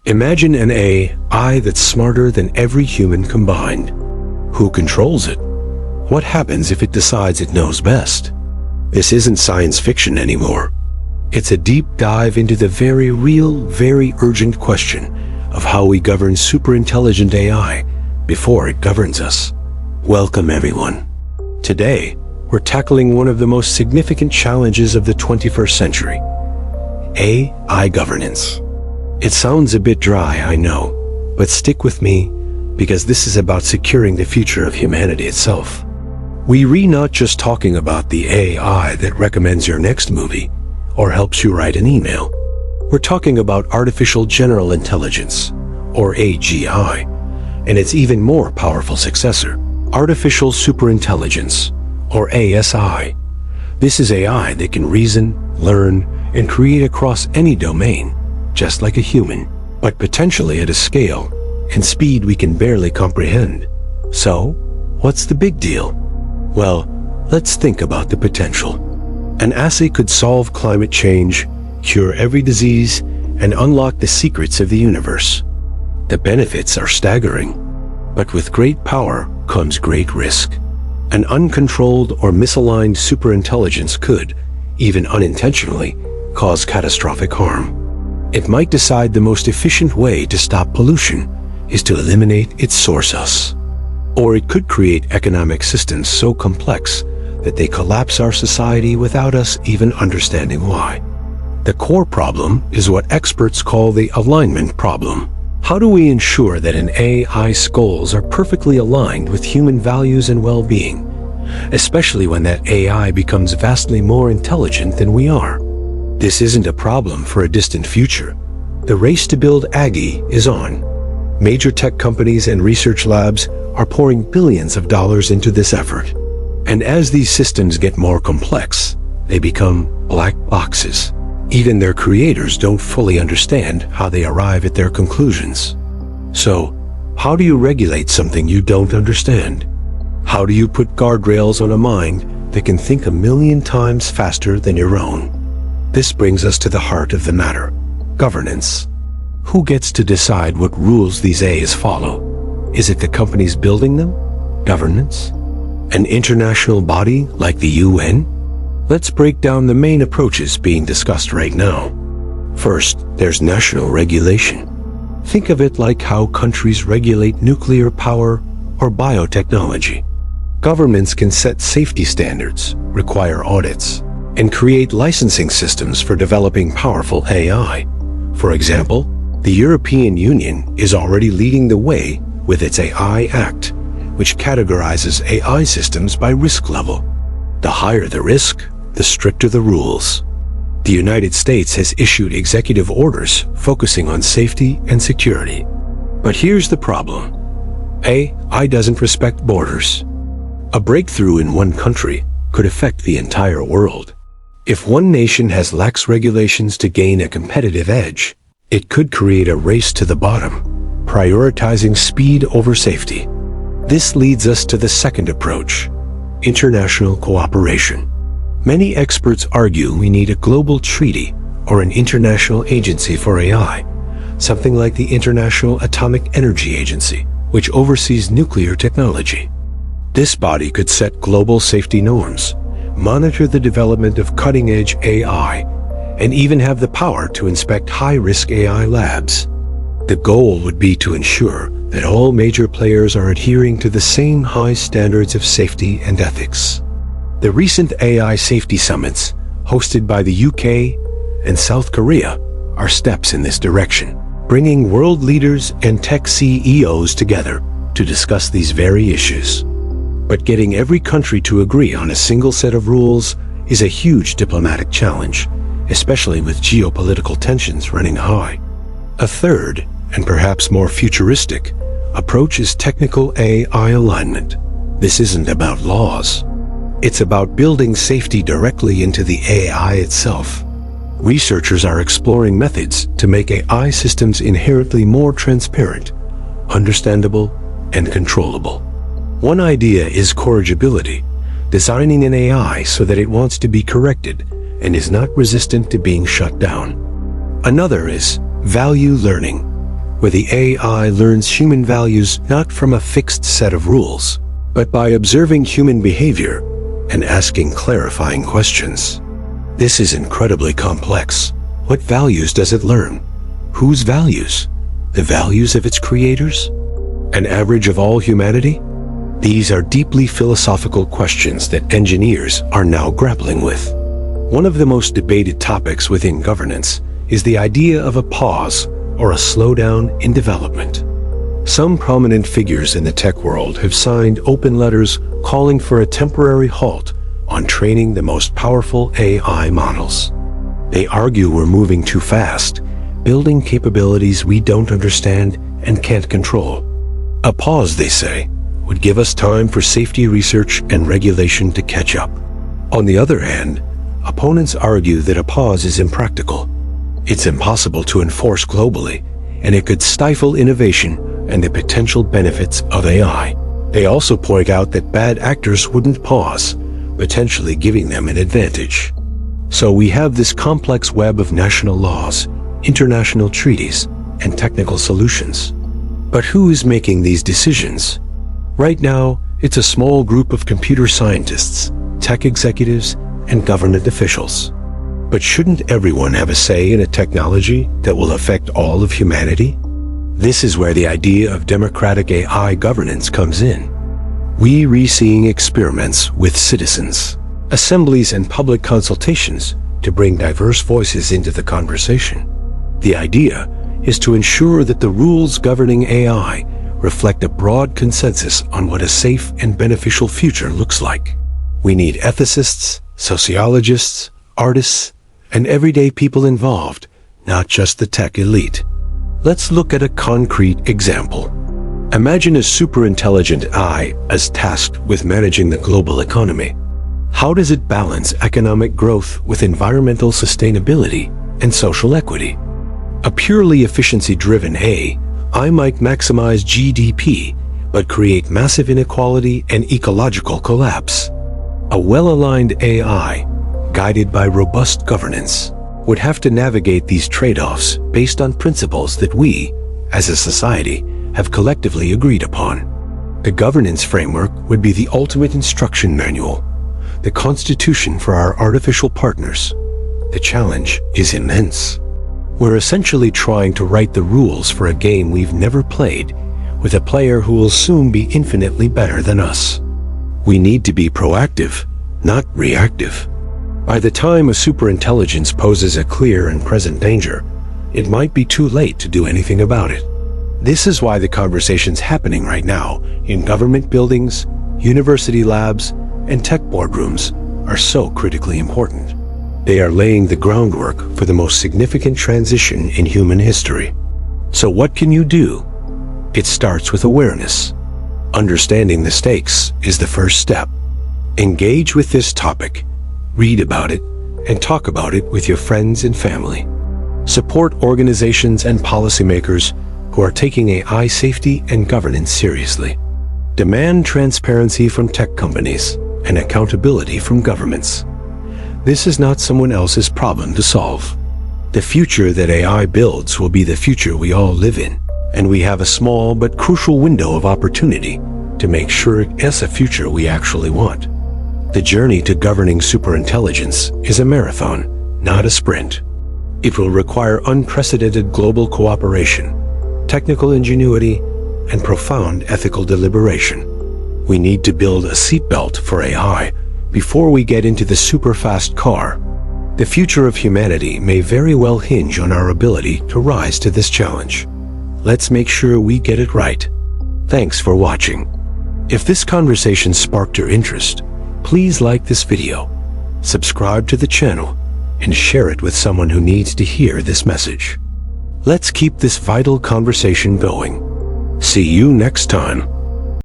Imagine an AI that's smarter than every human combined. Who controls it? What happens if it decides it knows best? This isn't science fiction anymore. It's a deep dive into the very real, very urgent question of how we govern superintelligent AI before it governs us. Welcome, everyone. Today, we're tackling one of the most significant challenges of the 21st century: AI governance. It sounds a bit dry, I know, but stick with me because this is about securing the future of humanity itself. We're not just talking about the AI that recommends your next movie or helps you write an email. We're talking about artificial general intelligence, or AGI, and its even more powerful successor, artificial superintelligence, or ASI. This is AI that can reason, learn, and create across any domain, just like a human, but potentially at a scale and speed we can barely comprehend. So, what's the big deal? Well, let's think about the potential. An ASI could solve climate change, cure every disease, and unlock the secrets of the universe. The benefits are staggering, but with great power comes great risk. An uncontrolled or misaligned superintelligence could, even unintentionally, cause catastrophic harm. It might decide the most efficient way to stop pollution is to eliminate its source. Or it could create economic systems so complex that they collapse our society without us even understanding why. The core problem is what experts call the alignment problem. How do we ensure that an AI's goals are perfectly aligned with human values and well-being, especially when that AI becomes vastly more intelligent than we are? This isn't a problem for a distant future. The race to build AGI is on. Major tech companies and research labs are pouring billions of dollars into this effort. And as these systems get more complex, they become black boxes. Even their creators don't fully understand how they arrive at their conclusions. So, how do you regulate something you don't understand? How do you put guardrails on a mind that can think a million times faster than your own? This brings us to the heart of the matter: governance. Who gets to decide what rules these AIs follow? Is it the companies building them? Governance? An international body like the UN? Let's break down the main approaches being discussed right now. First, there's national regulation. Think of it like how countries regulate nuclear power or biotechnology. Governments can set safety standards, require audits, and create licensing systems for developing powerful AI. For example, the European Union is already leading the way with its AI Act, which categorizes AI systems by risk level. The higher the risk, the stricter the rules. The United States has issued executive orders focusing on safety and security. But here's the problem: AI doesn't respect borders. A breakthrough in one country could affect the entire world. If one nation has lax regulations to gain a competitive edge, it could create a race to the bottom, prioritizing speed over safety. This leads us to the second approach: international cooperation. Many experts argue we need a global treaty or an international agency for AI, something like the International Atomic Energy Agency, which oversees nuclear technology. This body could set global safety norms, monitor the development of cutting-edge AI, and even have the power to inspect high-risk AI labs. The goal would be to ensure that all major players are adhering to the same high standards of safety and ethics. The recent AI safety summits, hosted by the UK and South Korea, are steps in this direction, bringing world leaders and tech CEOs together to discuss these very issues. But getting every country to agree on a single set of rules is a huge diplomatic challenge, especially with geopolitical tensions running high. A third, and perhaps more futuristic, approach is technical AI alignment. This isn't about laws. It's about building safety directly into the AI itself. Researchers are exploring methods to make AI systems inherently more transparent, understandable, and controllable. One idea is corrigibility, designing an AI so that it wants to be corrected and is not resistant to being shut down. Another is value learning, where the AI learns human values not from a fixed set of rules, but by observing human behavior and asking clarifying questions. This is incredibly complex. What values does it learn? Whose values? The values of its creators? An average of all humanity? These are deeply philosophical questions that engineers are now grappling with. One of the most debated topics within governance is the idea of a pause or a slowdown in development. Some prominent figures in the tech world have signed open letters calling for a temporary halt on training the most powerful AI models. They argue we're moving too fast, building capabilities we don't understand and can't control. A pause, they say, would give us time for safety research and regulation to catch up. On the other hand, opponents argue that a pause is impractical. It's impossible to enforce globally, and it could stifle innovation and the potential benefits of AI. They also point out that bad actors wouldn't pause, potentially giving them an advantage. So we have this complex web of national laws, international treaties, and technical solutions. But who is making these decisions? Right now, it's a small group of computer scientists, tech executives, and government officials. But shouldn't everyone have a say in a technology that will affect all of humanity? This is where the idea of democratic AI governance comes in. We re-seeing experiments with citizens, assemblies, and public consultations to bring diverse voices into the conversation. The idea is to ensure that the rules governing AI reflect a broad consensus on what a safe and beneficial future looks like. We need ethicists, sociologists, artists, and everyday people involved, not just the tech elite. Let's look at a concrete example. Imagine a superintelligent AI as tasked with managing the global economy. How does it balance economic growth with environmental sustainability and social equity? A purely efficiency-driven AI might maximize GDP, but create massive inequality and ecological collapse. A well-aligned AI, guided by robust governance, would have to navigate these trade-offs based on principles that we, as a society, have collectively agreed upon. The governance framework would be the ultimate instruction manual, the constitution for our artificial partners. The challenge is immense. We're essentially trying to write the rules for a game we've never played, with a player who will soon be infinitely better than us. We need to be proactive, not reactive. By the time a superintelligence poses a clear and present danger, it might be too late to do anything about it. This is why the conversations happening right now in government buildings, university labs, and tech boardrooms are so critically important. They are laying the groundwork for the most significant transition in human history. So what can you do? It starts with awareness. Understanding the stakes is the first step. Engage with this topic, read about it, and talk about it with your friends and family. Support organizations and policymakers who are taking AI safety and governance seriously. Demand transparency from tech companies and accountability from governments. This is not someone else's problem to solve. The future that AI builds will be the future we all live in, and we have a small but crucial window of opportunity to make sure it's a future we actually want. The journey to governing superintelligence is a marathon, not a sprint. It will require unprecedented global cooperation, technical ingenuity, and profound ethical deliberation. We need to build a seatbelt for AI before we get into the super-fast car. The future of humanity may very well hinge on our ability to rise to this challenge. Let's make sure we get it right. Thanks for watching. If this conversation sparked your interest, please like this video, subscribe to the channel, and share it with someone who needs to hear this message. Let's keep this vital conversation going. See you next time.